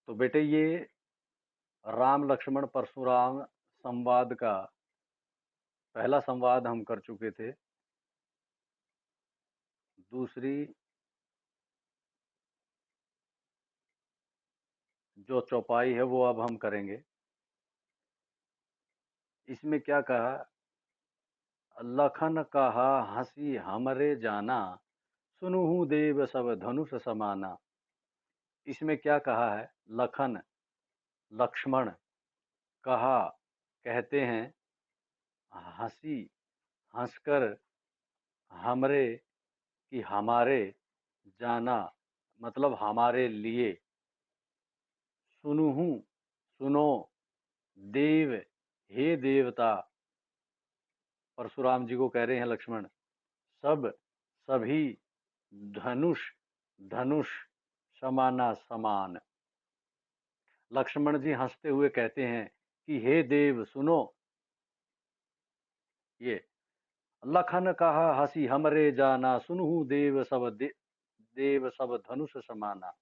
तो बेटे ये राम लक्ष्मण परशुराम संवाद का पहला संवाद हम कर चुके थे। दूसरी जो चौपाई है वो अब हम करेंगे। इसमें क्या कहा? लखन कहा हंसी हमरे जाना, सुनहु देव सब धनुष समाना। इसमें क्या कहा है? लखन लक्ष्मण कहा कहते हैं, हंसी हंसकर, हमरे कि हमारे, जाना मतलब हमारे लिए, सुनहु सुनो, देव हे देवता। परशुराम जी को कह रहे हैं लक्ष्मण, सब सभी, धनुष धनुष, समाना समान। लक्ष्मण जी हंसते हुए कहते हैं कि हे देव सुनो। ये लखन कहा हंसी हमरे जाना, सुनहु देव सब धनुष समाना।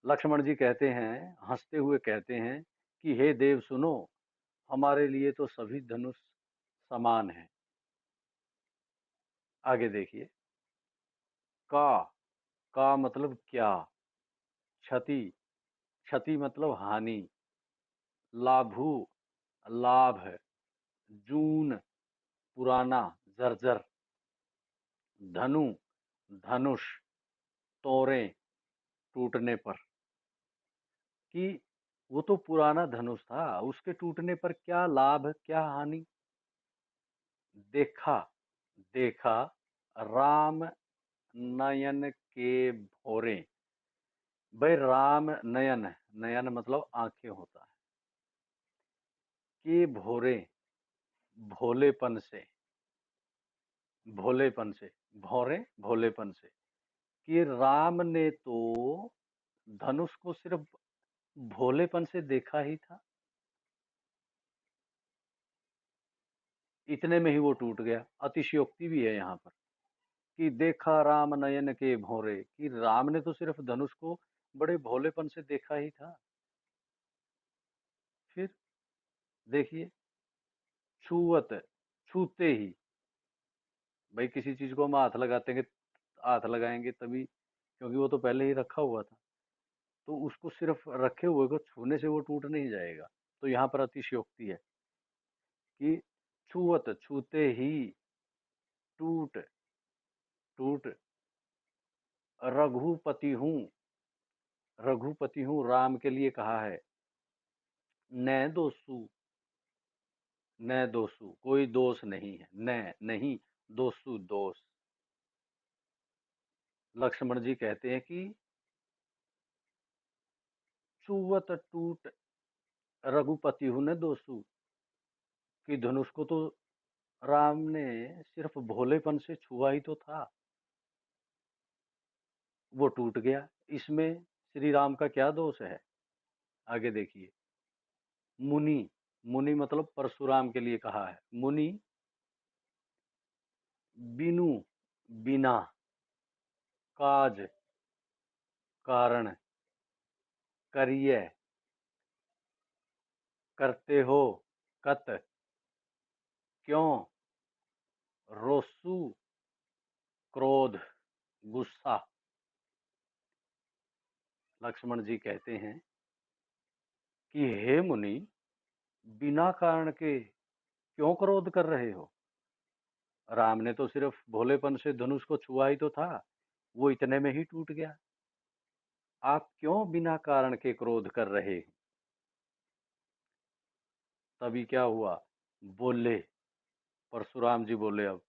लक्ष्मण जी कहते हैं, हंसते हुए कहते हैं कि हे देव सुनो, हमारे लिए तो सभी धनुष समान हैं। आगे देखिए। का मतलब क्या? क्षति, क्षति मतलब हानि। लाभु लाभ। जून पुराना, जर्जर। धनु धनुष, तोड़ें टूटने पर। कि वो तो पुराना धनुष था, उसके टूटने पर क्या लाभ क्या हानि। देखा देखा, राम नयन के भोरे। भाई राम नयन, नयन मतलब आंखें होता है। के भोरे, भोलेपन से, भोलेपन से, भौरे भोलेपन से। कि राम ने तो धनुष को सिर्फ भोलेपन से देखा ही था, इतने में ही वो टूट गया। अतिशयोक्ति भी है यहाँ पर कि देखा राम नयन के भोरे, कि राम ने तो सिर्फ धनुष को बड़े भोलेपन से देखा ही था। फिर देखिए, छुवत, छूते ही। भाई किसी चीज को हम हाथ लगाते हैं, हाथ लगाएंगे तभी, क्योंकि वो तो पहले ही रखा हुआ था, तो उसको सिर्फ रखे हुए को छूने से वो टूट नहीं जाएगा। तो यहाँ पर अतिशयोक्ति है कि छुवत, छूते ही टूट, टूट। रघुपति हूँ, रघुपति हूँ राम के लिए कहा है। न दोषु, न दोषु कोई दोष नहीं है, न नहीं, दोषु दोष। लक्ष्मण जी कहते हैं कि छुवत टूट, रघुपति हूँ न दोषु। कि धनुष को तो राम ने सिर्फ भोलेपन से छुआ ही तो था, वो टूट गया। इसमें श्री राम का क्या दोष है? आगे देखिए। मुनि, मुनि मतलब परशुराम के लिए कहा है। मुनि बिनु, बिना, काज कारण, करिय, करते हो, कत, क्यों, रोसु, क्रोध, गुस्सा। लक्ष्मण जी कहते हैं कि हे मुनि, बिना कारण के क्यों क्रोध कर रहे हो? राम ने तो सिर्फ भोलेपन से धनुष को छुआ ही तो था, वो इतने में ही टूट गया। आप क्यों बिना कारण के क्रोध कर रहे हैं? तभी क्या हुआ? बोले, परशुराम जी बोले अब,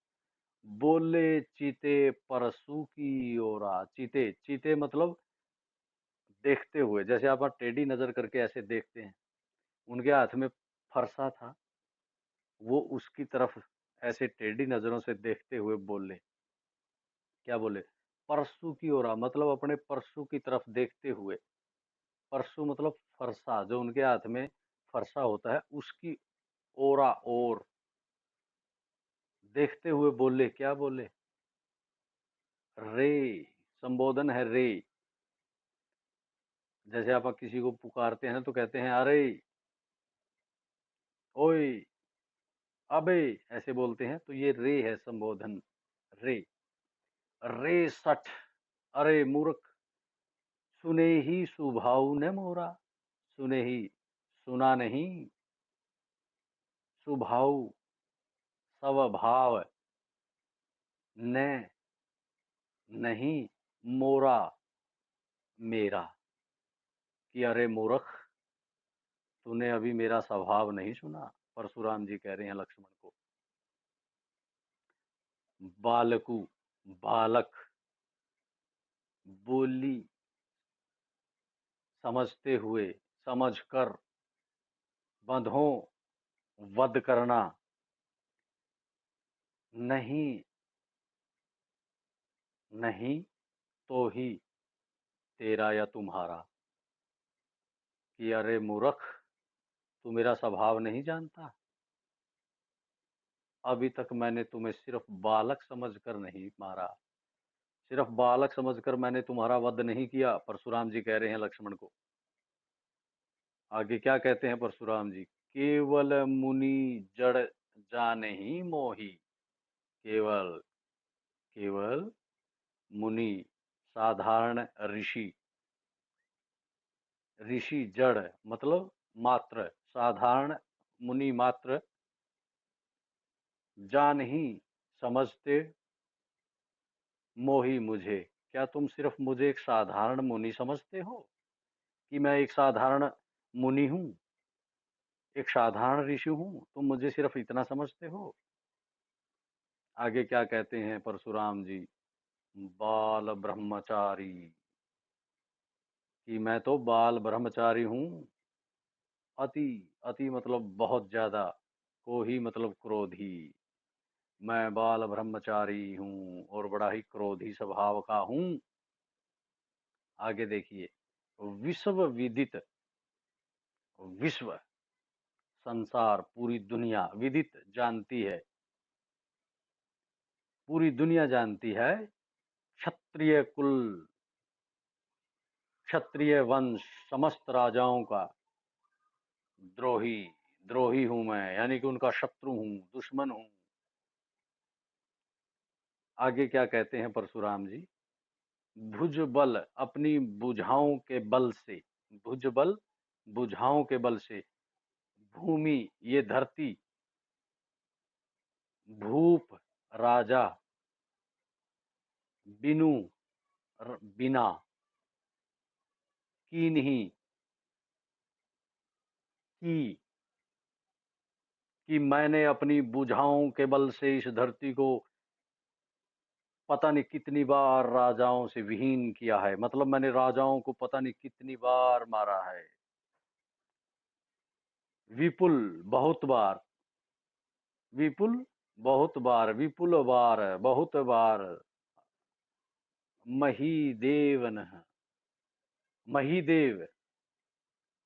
बोले चीते परसू की ओरा। चीते, चीते मतलब देखते हुए, जैसे आप टेढ़ी नजर करके ऐसे देखते हैं, उनके हाथ में फरसा था, वो उसकी तरफ ऐसे टेढ़ी नजरों से देखते हुए बोले। क्या बोले? परसू की ओरा मतलब अपने परसू की तरफ देखते हुए। परसू मतलब फरसा, जो उनके हाथ में फरसा होता है उसकी ओरा, ओर देखते हुए बोले। क्या बोले? रे, संबोधन है रे। जैसे आप किसी को पुकारते हैं ना तो कहते हैं अरे, ओए, अबे, ऐसे बोलते हैं, तो ये रे है संबोधन। रे। रे सठ, अरे मूर्ख, सुने ही सुभाव ने मोरा, सुने ही, सुना नहीं, सुभाव, स्वभाव ने, नहीं, मोरा, मेरा, कि अरे मूर्ख, तूने अभी मेरा स्वभाव नहीं सुना। परशुराम जी कह रहे हैं लक्ष्मण को। बालकु, बालक, बोली, समझते हुए, समझकर, बंधो, वध करना, नहीं, नहीं, तो ही, तेरा या तुम्हारा, कि अरे मूर्ख, तू मेरा स्वभाव नहीं जानता। अभी तक मैंने तुम्हें सिर्फ बालक समझकर नहीं मारा, सिर्फ बालक समझकर मैंने तुम्हारा वध नहीं किया। परशुराम जी कह रहे हैं लक्ष्मण को। आगे क्या कहते हैं परशुराम जी? केवल मुनि जड़ जाने ही मोही, केवल, केवल मुनि, साधारण ऋषि, ऋषि जड़ मतलब मात्र, साधारण मुनि मात्र, जान ही, समझते, मोही मुझे, क्या तुम सिर्फ मुझे एक साधारण मुनि समझते हो, कि मैं एक साधारण मुनि हूँ, एक साधारण ऋषि हूँ, तुम मुझे सिर्फ इतना समझते हो? आगे क्या कहते हैं परशुराम जी? बाल ब्रह्मचारी, कि मैं तो बाल ब्रह्मचारी हूँ। अति, अति मतलब बहुत ज्यादा, को ही मतलब क्रोधी, मैं बाल ब्रह्मचारी हूँ और बड़ा ही क्रोधी स्वभाव का हूँ। आगे देखिए, विश्व विदित, विश्व, संसार, पूरी दुनिया, विदित जानती है, पूरी दुनिया जानती है, क्षत्रिय कुल, क्षत्रिय वंश, समस्त राजाओं का द्रोही, द्रोही हूं मैं, यानी कि उनका शत्रु हूं, दुश्मन हूं। आगे क्या कहते हैं परशुराम जी? भुज बल, अपनी भुजाओं के बल से, भुज बल, भुजाओं के बल से, भूमि, ये धरती, भूप, राजा, बिनु, बिना, कीन्ही, की, कि मैंने अपनी भुजाओं के बल से इस धरती को पता नहीं कितनी बार राजाओं से विहीन किया है, मतलब मैंने राजाओं को पता नहीं कितनी बार मारा है। विपुल, बहुत बार, विपुल, बहुत बार, विपुल बार, बहुत बार, महीदेवन, महीदेव,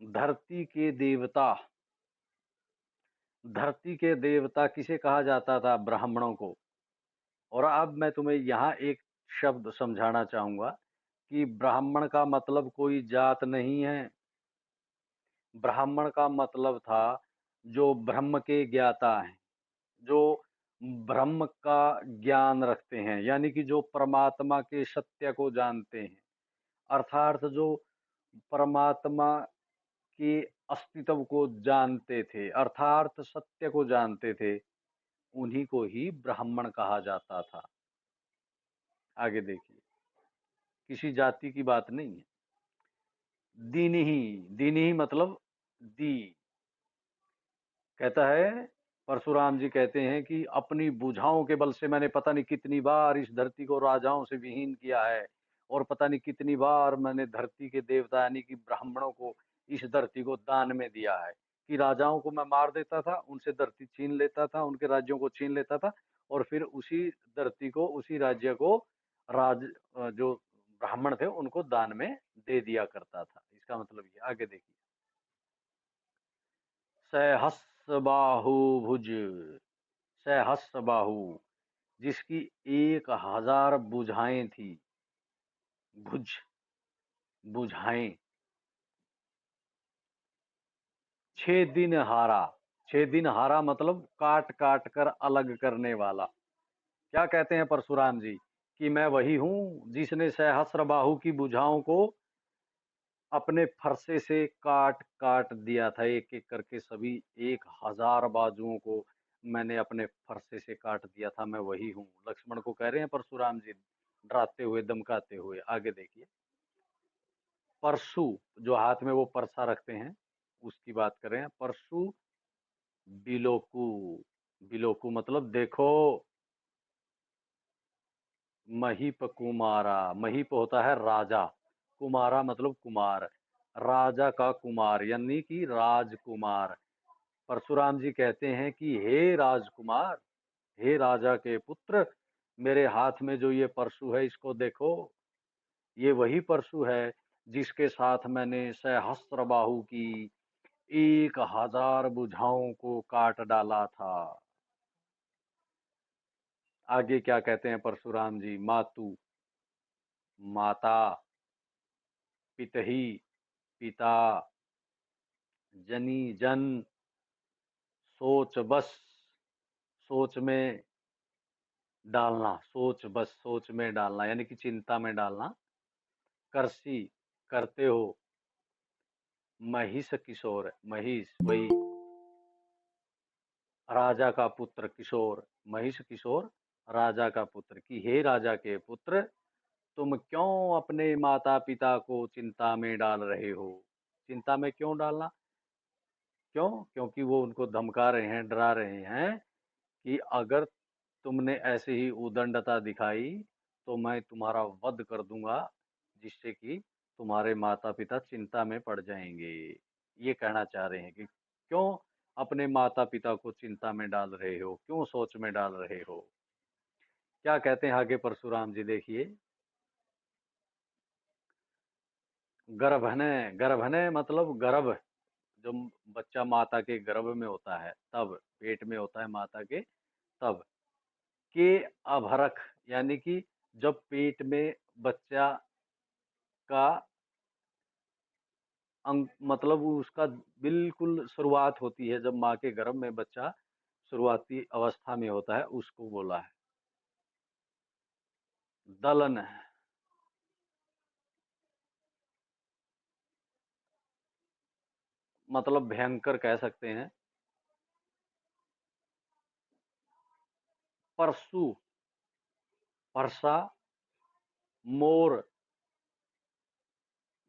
धरती के देवता, धरती के देवता किसे कहा जाता था? ब्राह्मणों को। और अब मैं तुम्हें यहाँ एक शब्द समझाना चाहूंगा कि ब्राह्मण का मतलब कोई जात नहीं है। ब्राह्मण का मतलब था जो ब्रह्म के ज्ञाता हैं, जो ब्रह्म का ज्ञान रखते हैं, यानी कि जो परमात्मा के सत्य को जानते हैं, अर्थात जो परमात्मा के अस्तित्व को जानते थे, अर्थात सत्य को जानते थे, उन्हीं को ही ब्राह्मण कहा जाता था। आगे देखिए, किसी जाति की बात नहीं है। दीनी, दीनी मतलब दी, कहता है परशुराम जी कहते हैं कि अपनी भुजाओं के बल से मैंने पता नहीं कितनी बार इस धरती को राजाओं से विहीन किया है, और पता नहीं कितनी बार मैंने धरती के देवता यानी कि ब्राह्मणों को इस धरती को दान में दिया है, कि राजाओं को मैं मार देता था, उनसे धरती छीन लेता था, उनके राज्यों को छीन लेता था, और फिर उसी धरती को, उसी राज्य को राज, जो ब्राह्मण थे उनको दान में दे दिया करता था। इसका मतलब ये। आगे देखिए, सहस्र बाहु भुज, सहस्र बाहु, जिसकी 1000 भुजाएं थी, भुज, भुजाएं, छह दिन हारा। छह दिन हारा मतलब काट काट कर अलग करने वाला। क्या कहते हैं परशुराम जी कि मैं वही हूं जिसने सहस्त्र बाहु की भुजाओं को अपने फरसे से काट काट दिया था, एक एक करके सभी 1000 बाजुओं को मैंने अपने फरसे से काट दिया था, मैं वही हूँ। लक्ष्मण को कह रहे हैं परशुराम जी, डराते हुए धमकाते हुए। आगे देखिए, परशु जो हाथ में वो परसा रखते हैं उसकी बात करें। परशु बिलोकु, बिलोकु मतलब देखो। महीप कुमारा, महीप होता है राजा, कुमारा मतलब कुमार, राजा का कुमार यानी कि राजकुमार। परशुराम जी कहते हैं कि हे राजकुमार, हे राजा के पुत्र, मेरे हाथ में जो ये परशु है इसको देखो। ये वही परशु है जिसके साथ मैंने सहस्त्र बाहु की 1000 भुजाओं को काट डाला था। आगे क्या कहते हैं परशुराम जी, मातु माता, पितही पिता, जनी जन, सोच बस, सोच में डालना, सोच बस, सोच में डालना यानी कि चिंता में डालना। करसी करते हो, महिष किशोर, महिष वही राजा का पुत्र, किशोर महिष किशोर राजा का पुत्र, कि हे राजा के पुत्र, तुम क्यों अपने माता पिता को चिंता में डाल रहे हो। चिंता में क्यों डालना, क्यों, क्योंकि वो उनको धमका रहे हैं, डरा रहे हैं कि अगर तुमने ऐसे ही उदंडता दिखाई तो मैं तुम्हारा वध कर दूंगा, जिससे कि तुम्हारे माता पिता चिंता में पड़ जाएंगे। ये कहना चाह रहे हैं कि क्यों अपने माता पिता को चिंता में डाल रहे हो, क्यों सोच में डाल रहे हो। क्या कहते हैं आगे परशुराम जी, देखिए। गर्भने, गर्भने मतलब गर्भ, जो बच्चा माता के गर्भ में होता है तब, पेट में होता है माता के तब, के अभरख यानी कि जब पेट में बच्चा का अंग मतलब उसका बिल्कुल शुरुआत होती है, जब माँ के गर्भ में बच्चा शुरुआती अवस्था में होता है, उसको बोला है। दलन मतलब भयंकर कह सकते हैं। परसु परसा, मोर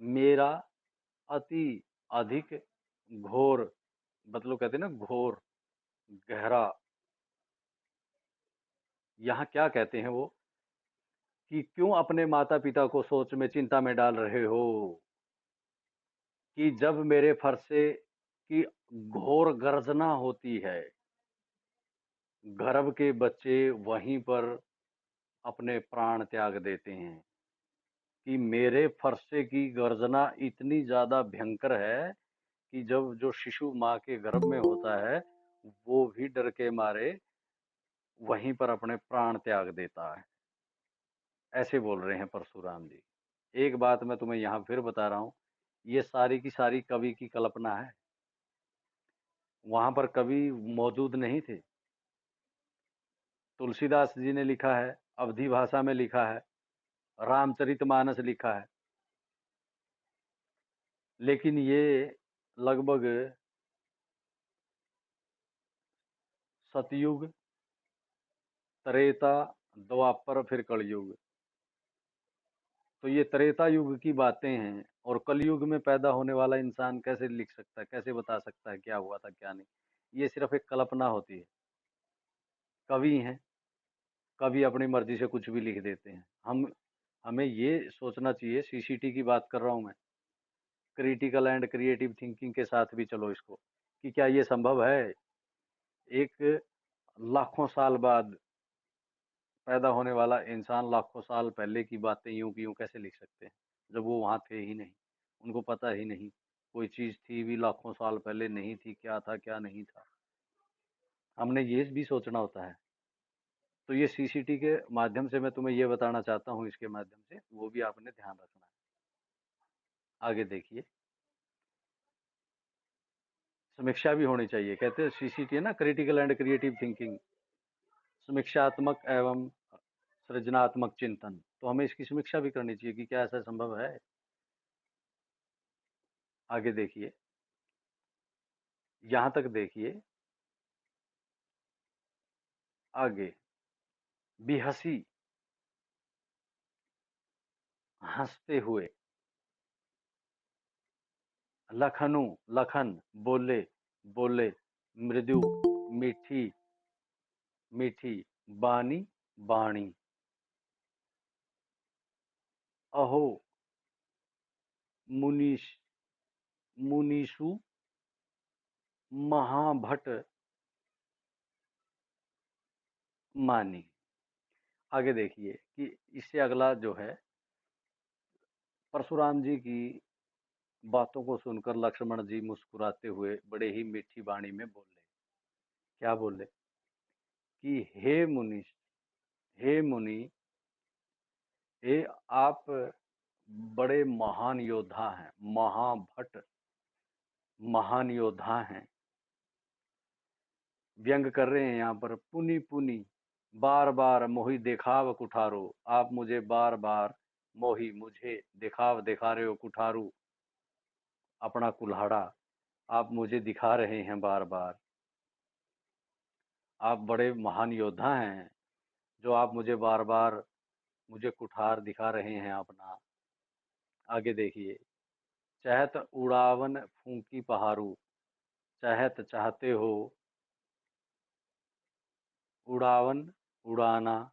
मेरा, अति अधिक, घोर मतलब कहते हैं ना घोर, गहरा। यहाँ क्या कहते हैं वो कि क्यों अपने माता पिता को सोच में चिंता में डाल रहे हो, कि जब मेरे फरसे की घोर गर्जना होती है, गर्भ के बच्चे वहीं पर अपने प्राण त्याग देते हैं, कि मेरे फरसे की गर्जना इतनी ज्यादा भयंकर है कि जब जो शिशु माँ के गर्भ में होता है वो भी डर के मारे वहीं पर अपने प्राण त्याग देता है। ऐसे बोल रहे हैं परशुराम जी। एक बात मैं तुम्हें यहाँ फिर बता रहा हूँ, ये सारी की सारी कवि की कल्पना है, वहां पर कवि मौजूद नहीं थे। तुलसीदास जी ने लिखा है, अवधी भाषा में लिखा है, रामचरितमानस लिखा है, लेकिन ये लगभग सतयुग, त्रेता, द्वापर फिर कलयुग, तो ये त्रेता युग की बातें हैं, और कलयुग में पैदा होने वाला इंसान कैसे लिख सकता है, कैसे बता सकता है क्या हुआ था क्या नहीं। ये सिर्फ एक कल्पना होती है। कवि हैं, कवि अपनी मर्जी से कुछ भी लिख देते हैं। हमें ये सोचना चाहिए, सीसीटी की बात कर रहा हूं मैं, क्रिटिकल एंड क्रिएटिव थिंकिंग के साथ भी चलो इसको, कि क्या ये संभव है, एक लाखों साल बाद पैदा होने वाला इंसान लाखों साल पहले की बातें यूं की यूं कैसे लिख सकते हैं, जब वो वहां थे ही नहीं, उनको पता ही नहीं कोई चीज थी भी लाखों साल पहले, नहीं थी, क्या था क्या नहीं था। हमने ये भी सोचना होता है। तो ये सीसीटी के माध्यम से मैं तुम्हें ये बताना चाहता हूँ, इसके माध्यम से वो भी आपने ध्यान रखना है। आगे देखिए, समीक्षा भी होनी चाहिए, कहते हैं सीसीटी है ना, क्रिटिकल एंड क्रिएटिव थिंकिंग, समीक्षात्मक एवं सृजनात्मक चिंतन। तो हमें इसकी समीक्षा भी करनी चाहिए कि क्या ऐसा संभव है। आगे देखिए, यहां तक देखिए, आगे बेहसी, हंसते हुए, लखनऊ, लखन, बोले, बोले, मृदु, मीठी, मीठी, बानी, बाणी, अहो, मुनीश, मुनीषु, महाभट, मानी। आगे देखिए कि इससे अगला जो है, परशुराम जी की बातों को सुनकर लक्ष्मण जी मुस्कुराते हुए बड़े ही मीठी वाणी में बोले। क्या बोले कि हे मुनि, हे मुनि, हे आप बड़े महान योद्धा हैं, महाभट महान योद्धा हैं। व्यंग कर रहे हैं यहाँ पर, पुनि पुनि, बार बार मोहि देखाव कुठारो, आप मुझे बार बार मोहि, मुझे दिखाव दिखा रहे हो, कुठारू अपना कुल्हाड़ा आप मुझे दिखा रहे हैं बार बार। आप बड़े महान योद्धा हैं जो आप मुझे बार बार मुझे कुठार दिखा रहे हैं अपना। आगे देखिए, चहत उड़ावन फूंकी पहाड़ू, चहत चाहते हो, उड़ावन उड़ाना,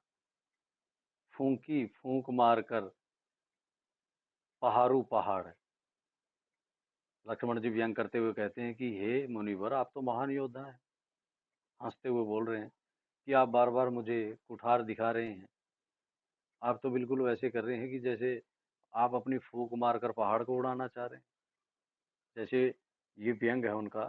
फूंकी फूंक मारकर, पहाड़ू पहाड़। लक्ष्मण जी व्यंग करते हुए कहते हैं कि हे मुनिवर, आप तो महान योद्धा हैं। हंसते हुए बोल रहे हैं कि आप बार बार मुझे कुठार दिखा रहे हैं। आप तो बिल्कुल वैसे कर रहे हैं कि जैसे आप अपनी फूंक मारकर पहाड़ को उड़ाना चाह रहे हैं। जैसे ये व्यंग है उनका,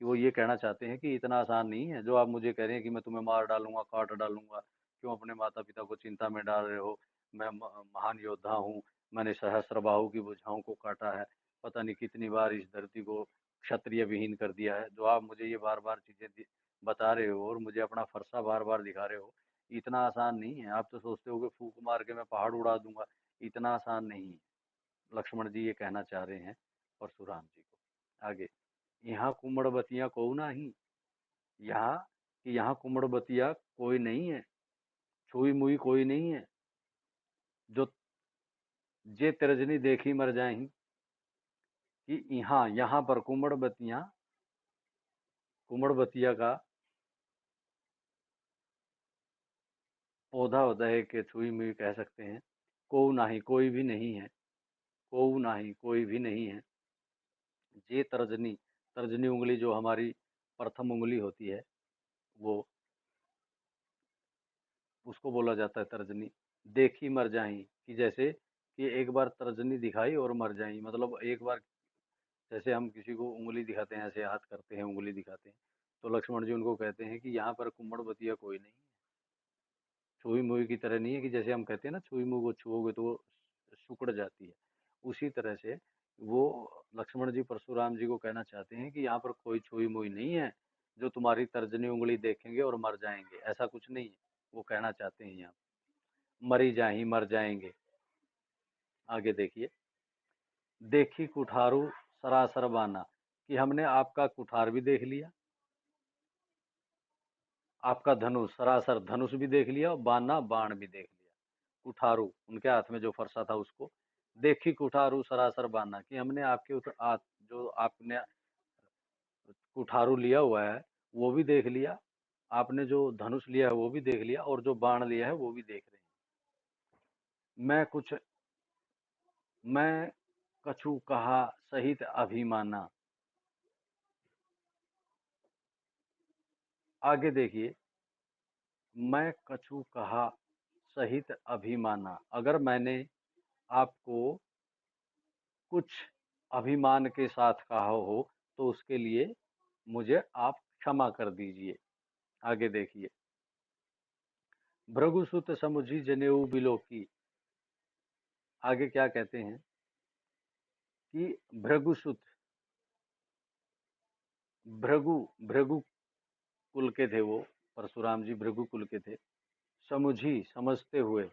कि वो ये कहना चाहते हैं कि इतना आसान नहीं है जो आप मुझे कह रहे हैं कि मैं तुम्हें मार डालूंगा, काट डालूंगा, क्यों अपने माता पिता को चिंता में डाल रहे हो। मैं महान योद्धा हूँ, मैंने सहस्त्र बाहु की भुजाओं को काटा है, पता नहीं कितनी बार इस धरती को क्षत्रिय विहीन कर दिया है। जो आप मुझे ये बार बार चीजें बता रहे हो और मुझे अपना फरसा बार बार दिखा रहे हो, इतना आसान नहीं है। आप तो सोचते हो कि फूंक मार के मैं पहाड़ उड़ा दूंगा, इतना आसान नहीं है। लक्ष्मण जी ये कहना चाह रहे हैं परशुराम जी को। आगे, यहाँ कुमड़बतिया को नहीं, यहाँ कि यहाँ कुमड़बतिया कोई नहीं है, छुई मुई कोई नहीं है, जो जे तिरजनी देखी मर जाएं। कि यहाँ यहाँ पर कुमड़बतिया, कुमड़बतिया का पौधा होता है कि छुई मुई कह सकते हैं। को नहीं, कोई भी नहीं है, को नहीं, कोई भी नहीं है। जे तर्जनी, तर्जनी उंगली जो हमारी प्रथम उंगली होती है, वो उसको बोला जाता है तर्जनी। देखी मर जाई, कि जैसे कि एक बार तर्जनी दिखाई और मर जाई, मतलब एक बार जैसे हम किसी को उंगली दिखाते हैं, ऐसे हाथ करते हैं, उंगली दिखाते हैं, तो लक्ष्मण जी उनको कहते हैं कि यहाँ पर कुम्मड़बतिया कोई नहीं है, छुई मुई की तरह नहीं है। कि जैसे हम कहते हैं ना, छुई मुई को छुओगे तो वो सिकुड़ जाती है, उसी तरह से वो लक्ष्मण जी परशुराम जी को कहना चाहते हैं कि यहाँ पर कोई छुई मुई नहीं है जो तुम्हारी तर्जनी उंगली देखेंगे और मर जाएंगे, ऐसा कुछ नहीं है। वो कहना चाहते हैं यहाँ मरी जाही, मर जाएंगे। आगे देखिए, देखी कुठारू सरासर बाना, कि हमने आपका कुठार भी देख लिया, आपका धनुष, सरासर धनुष भी देख लिया, और बाना बाण भी देख लिया। कुठारू उनके हाथ में जो फरसा था उसको, देखी कुठारू सरासर बाना, कि हमने आपके जो आपने कुठारू लिया हुआ है वो भी देख लिया, आपने जो धनुष लिया है वो भी देख लिया, और जो बाण लिया है वो भी देख रहे हैं। मैं कुछ, मैं कछु कहा सहित अभिमाना। आगे देखिए, मैं कछु कहा सहित अभिमाना, अगर मैंने आपको कुछ अभिमान के साथ कहा हो तो उसके लिए मुझे आप क्षमा कर दीजिए। आगे देखिए, भृगुसुत समुझी जनेऊ बिलो की, आगे क्या कहते हैं कि भृगुसुत, भृगु भृगु कुल के थे वो, परशुराम जी भृगु कुल के थे। समुझी समझते हुए,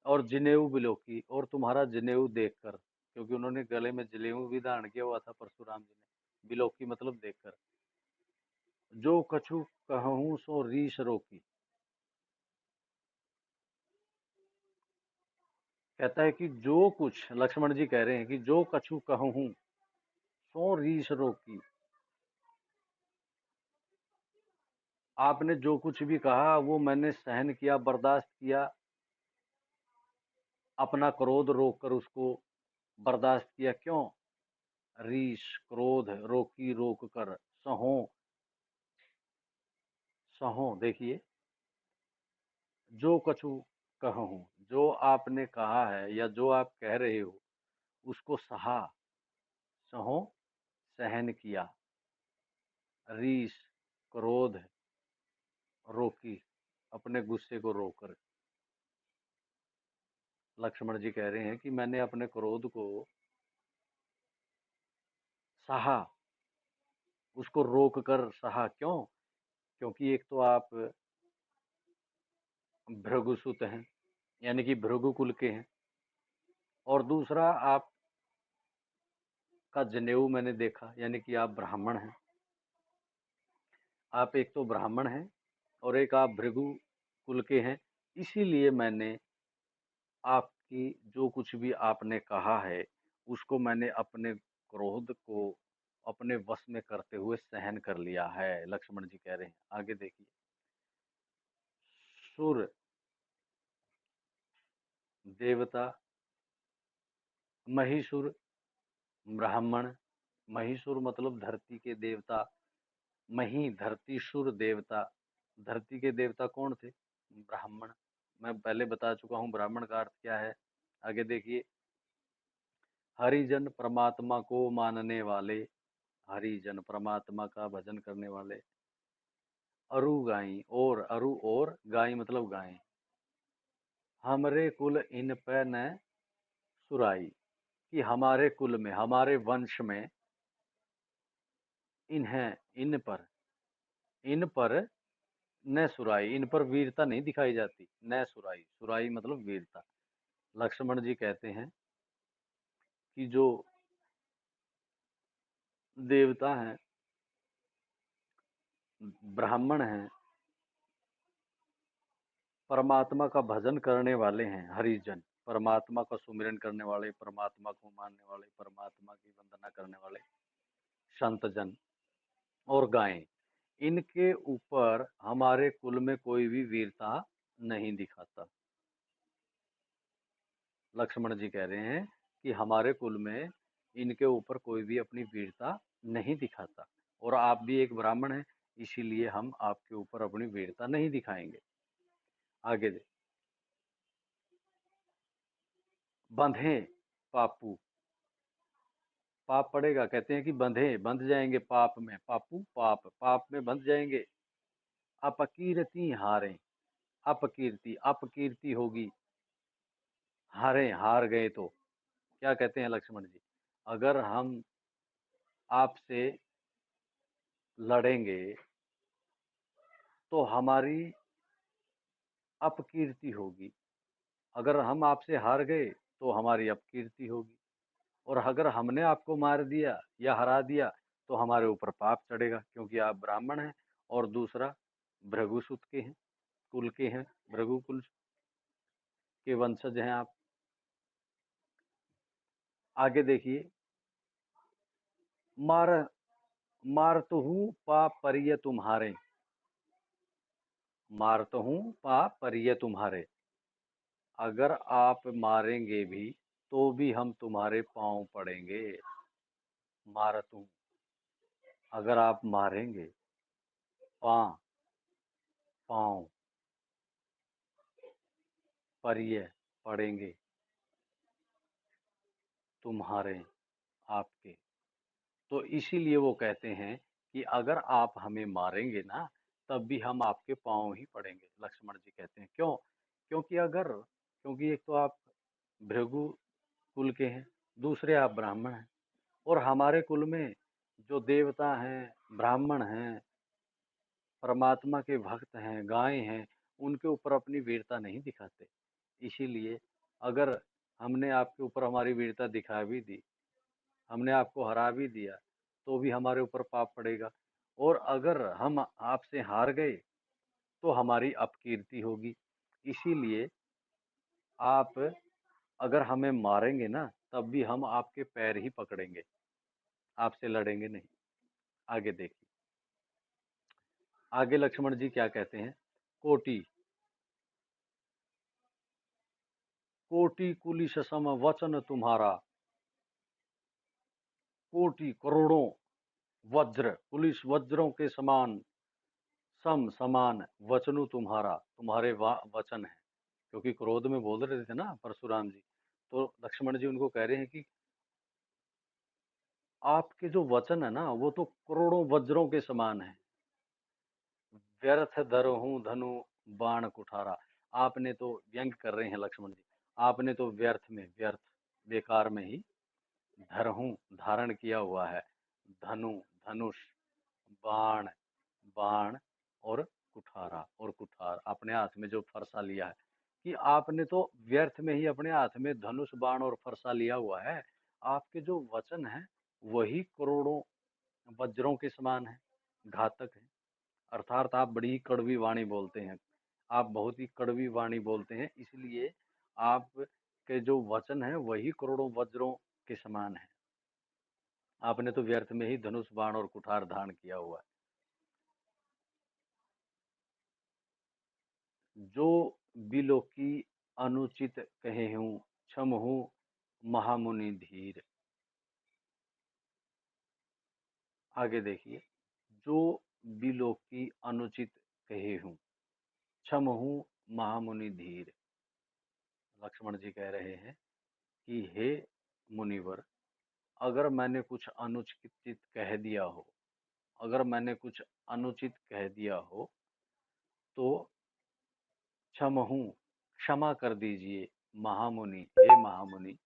और जनेऊ बिलोकी, और तुम्हारा जनेऊ देखकर, क्योंकि उन्होंने गले में जनेऊ भी धारण किया हुआ था परशुराम जी ने। बिलोकी मतलब देखकर। जो कछु कहूँ सो रीस रोकी, कहता है कि जो कुछ, लक्ष्मण जी कह रहे हैं कि जो कछु कहूँ सो रीस रोकी, आपने जो कुछ भी कहा वो मैंने सहन किया, बर्दाश्त किया, अपना क्रोध रोक कर उसको बर्दाश्त किया। क्यों? रीस क्रोध, रोकी रोक कर, सहो सहो, देखिए, जो कछु कहूँ, जो आपने कहा है या जो आप कह रहे हो उसको सहा, सहो सहन किया, रीस क्रोध रोकी, अपने गुस्से को रोकर। लक्ष्मण जी कह रहे हैं कि मैंने अपने क्रोध को सहा, उसको रोक कर सहा। क्यों? क्योंकि एक तो आप भृगुसुत हैं, यानी कि भृगु कुल के हैं, और दूसरा आपका जनेऊ मैंने देखा, यानी कि आप ब्राह्मण हैं। आप एक तो ब्राह्मण हैं और एक आप भृगु कुल के हैं। इसीलिए मैंने आपकी जो कुछ भी आपने कहा है उसको मैंने अपने क्रोध को अपने वश में करते हुए सहन कर लिया है, लक्ष्मण जी कह रहे हैं। आगे देखिए, सुर देवता, महिषुर ब्राह्मण, महिषुर मतलब धरती के देवता, मही धरती, सुर देवता। धरती के देवता कौन थे? ब्राह्मण। मैं पहले बता चुका हूं ब्राह्मण का अर्थ क्या है। आगे देखिए, हरिजन परमात्मा को मानने वाले, हरिजन परमात्मा का भजन करने वाले, अरु गाई, और अरु और गाय मतलब गाय, हमरे कुल इन पे न सुराई, कि हमारे कुल में, हमारे वंश में, इन्हें, इन पर न सुराई, इन पर वीरता नहीं दिखाई जाती। न सुराई, सुराई मतलब वीरता। लक्ष्मण जी कहते हैं कि जो देवता हैं, ब्राह्मण हैं, परमात्मा का भजन करने वाले हैं, हरिजन, परमात्मा का सुमिरन करने वाले, परमात्मा को मानने वाले, परमात्मा की वंदना करने वाले संत जन, और गायें, इनके ऊपर हमारे कुल में कोई भी वीरता नहीं दिखाता। लक्ष्मण जी कह रहे हैं कि हमारे कुल में इनके ऊपर कोई भी अपनी वीरता नहीं दिखाता, और आप भी एक ब्राह्मण हैं, इसीलिए हम आपके ऊपर अपनी वीरता नहीं दिखाएंगे। आगे दे, बंधे पापू, पाप पड़ेगा, कहते हैं कि बंधे, बंध जाएंगे पाप में, पापू पाप, पाप में बंध जाएंगे। अपकीर्ति हारे, अपकीर्ति, अपकीर्ति होगी, हारे, हार गए तो। क्या कहते हैं लक्ष्मण जी? अगर हम आपसे लड़ेंगे तो हमारी अपकीर्ति होगी, अगर हम आपसे हार गए तो हमारी अपकीर्ति होगी, और अगर हमने आपको मार दिया या हरा दिया तो हमारे ऊपर पाप चढ़ेगा, क्योंकि आप ब्राह्मण हैं, और दूसरा भृगुसुत के हैं, कुल के हैं, भृगु कुल के वंशज हैं आप। आगे देखिए, मार मारतहु पा परिय तुम्हारे, मारतहु पा परिय तुम्हारे, अगर आप मारेंगे भी तो भी हम तुम्हारे पांव पड़ेंगे। मारतहु, अगर आप मारेंगे, पा पांव, परिय पड़ेंगे, तुम्हारे आपके। तो इसीलिए वो कहते हैं कि अगर आप हमें मारेंगे ना, तब भी हम आपके पांव ही पड़ेंगे। लक्ष्मण जी कहते हैं क्यों? क्योंकि अगर, क्योंकि एक तो आप भृगु कुल के हैं, दूसरे आप ब्राह्मण हैं, और हमारे कुल में जो देवता हैं, ब्राह्मण हैं, परमात्मा के भक्त हैं, गाय हैं, उनके ऊपर अपनी वीरता नहीं दिखाते। इसीलिए अगर हमने आपके ऊपर हमारी वीरता दिखा भी दी, हमने आपको हरा भी दिया, तो भी हमारे ऊपर पाप पड़ेगा। और अगर हम आपसे हार गए तो हमारी अपकीर्ति होगी। इसीलिए आप अगर हमें मारेंगे ना, तब भी हम आपके पैर ही पकड़ेंगे, आपसे लड़ेंगे नहीं। आगे देखिए, आगे लक्ष्मण जी क्या कहते हैं। कोटि कोटि कुलिश सम वचन तुम्हारा, कोटि करोड़ों वज्र, पुलिस वज्रों के समान, सम समान वचनु तुम्हारा, तुम्हारे वचन है। क्योंकि क्रोध में बोल रहे थे ना परशुराम जी, तो लक्ष्मण जी उनको कह रहे हैं कि आपके जो वचन है ना, वो तो करोड़ों वज्रों के समान है। व्यर्थ धरहूं धनु बाण कुठारा, आपने तो व्यंग कर रहे हैं लक्ष्मण जी, आपने तो व्यर्थ में, व्यर्थ बेकार में ही धरहूं धारण किया हुआ है, धनु धनुष, बाण बाण, और कुठारा और कुठार अपने हाथ में जो फरसा लिया है, कि आपने तो व्यर्थ में ही अपने हाथ में धनुष बाण और फरसा लिया हुआ है। आपके जो वचन है वही करोड़ों वज्रों के समान है, घातक है। अर्थात आप बड़ी ही कड़वी वाणी बोलते हैं, आप बहुत ही कड़वी वाणी बोलते हैं, इसलिए आप के जो वचन है वही करोड़ों वज्रों के समान है। आपने तो व्यर्थ में ही धनुष बाण और कुठार धारण किया हुआ है। जो बिलो की अनुचित कहे हूँ, क्षम हूँ महामुनि धीर। आगे देखिए, जो बिलो की अनुचित कहे हूँ, क्षम हूँ महामुनि धीर। लक्ष्मण जी कह रहे हैं कि हे मुनिवर, अगर मैंने कुछ अनुचित कह दिया हो, अगर मैंने कुछ अनुचित कह दिया हो, तो क्षम हूँ, क्षमा कर दीजिए। महामुनि, हे महामुनि,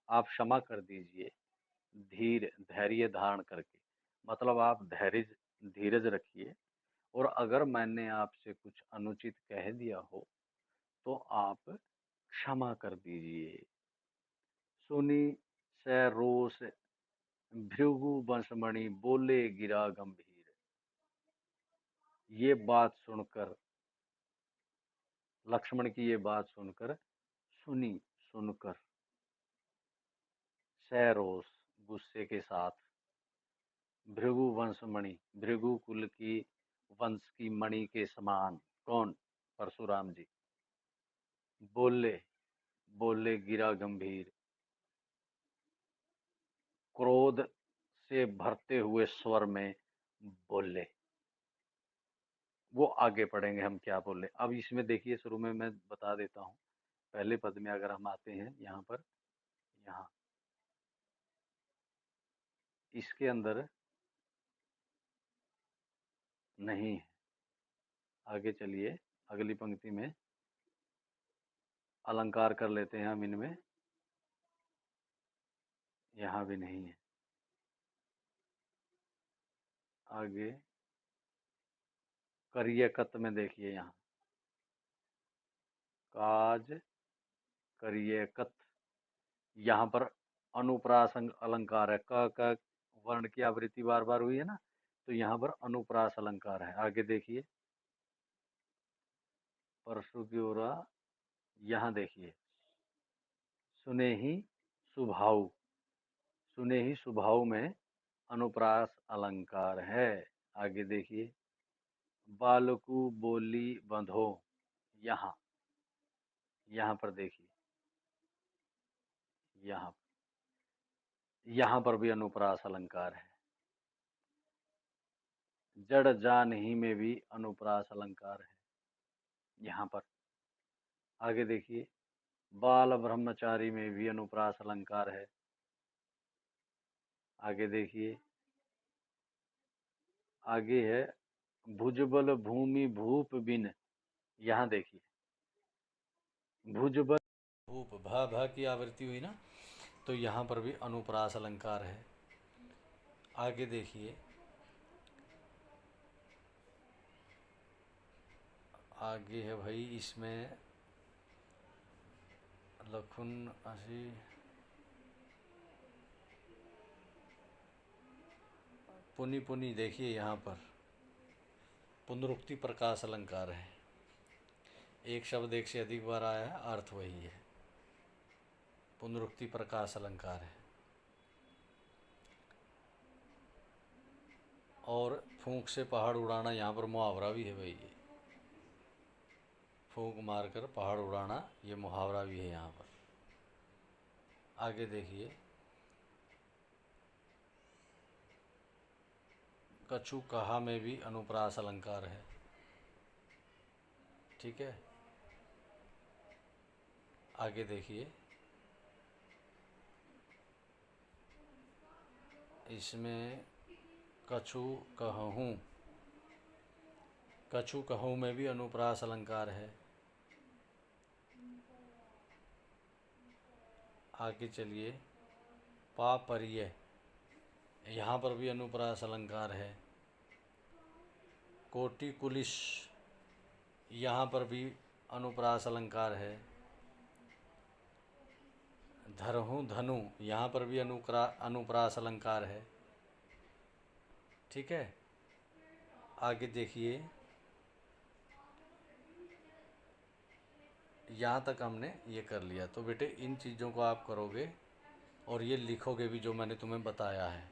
आप क्षमा कर दीजिए। धीर, धैर्य धारण करके, मतलब आप धैर्य धीरज रखिए। और अगर मैंने आपसे कुछ अनुचित कह दिया हो तो आप क्षमा कर दीजिए। सुनी सरोष भृगु बंसमणि, बोले गिरा गंभीर। ये बात सुनकर, लक्ष्मण की ये बात सुनकर, सुनी, सुनकर, सरोष, गुस्से के साथ, भृगु वंशमणि, भृगु कुल की वंश की मणि के समान, कौन, परशुराम जी, बोले, बोले गिरा गंभीर, क्रोध से भरते हुए स्वर में बोले। वो आगे पढ़ेंगे हम क्या बोले। अब इसमें देखिए, शुरू में मैं बता देता हूँ, पहले पद में अगर हम आते हैं यहाँ पर, यहाँ इसके अंदर नहीं है। आगे चलिए, अगली पंक्ति में अलंकार कर लेते हैं हम इनमें, यहाँ भी नहीं है। आगे करियकत में देखिए, यहाँ काज करियकत, यहाँ पर अनुप्रास अलंकार है। क का वर्ण की आवृत्ति बार बार हुई है ना, तो यहाँ पर अनुप्रास अलंकार है। आगे देखिए, परशु की ओर, यहाँ देखिए, सुने ही सुभाव, सुने ही सुभाव में अनुप्रास अलंकार है। आगे देखिए, बालकु बोली बंधो, यहाँ, यहाँ पर देखिए, यहाँ, यहाँ पर भी अनुप्रास अलंकार है। जड़ जान ही में भी अनुप्रास अलंकार है यहाँ पर। आगे देखिए, बाल ब्रह्मचारी में भी अनुप्रास अलंकार है। आगे देखिए, आगे है भुजबल भूमि भूप बिन, यहाँ देखिए, भुजबल भूप, भ की आवृत्ति हुई ना, तो यहाँ पर भी अनुप्रास अलंकार है। आगे देखिए, आगे है भाई इसमें लखुन असी पुनि पुनि। देखिए यहाँ पर पुनरुक्ति प्रकाश अलंकार है, एक शब्द एक से अधिक बार आया है, अर्थ वही है, पुनरुक्ति प्रकाश अलंकार है। और फूंक से पहाड़ उड़ाना, यहाँ पर मुहावरा भी है भाई, ये फूंक मारकर पहाड़ उड़ाना, ये मुहावरा भी है यहाँ पर। आगे देखिए, कछु कहा में भी अनुप्रास अलंकार है, ठीक है। आगे देखिए, इसमें कछु कहूँ, कछु कहूँ में भी अनुप्रास अलंकार है। आगे चलिए, पापरिय, यहाँ पर भी अनुप्रास अलंकार है। कोटि कुलिश, यहाँ पर भी अनुप्रास अलंकार है। धरहूँ धनु, यहाँ पर भी अनुप्रास अलंकार है, ठीक है। आगे देखिए, यहाँ तक हमने ये कर लिया। तो बेटे इन चीज़ों को आप करोगे और ये लिखोगे भी जो मैंने तुम्हें बताया है।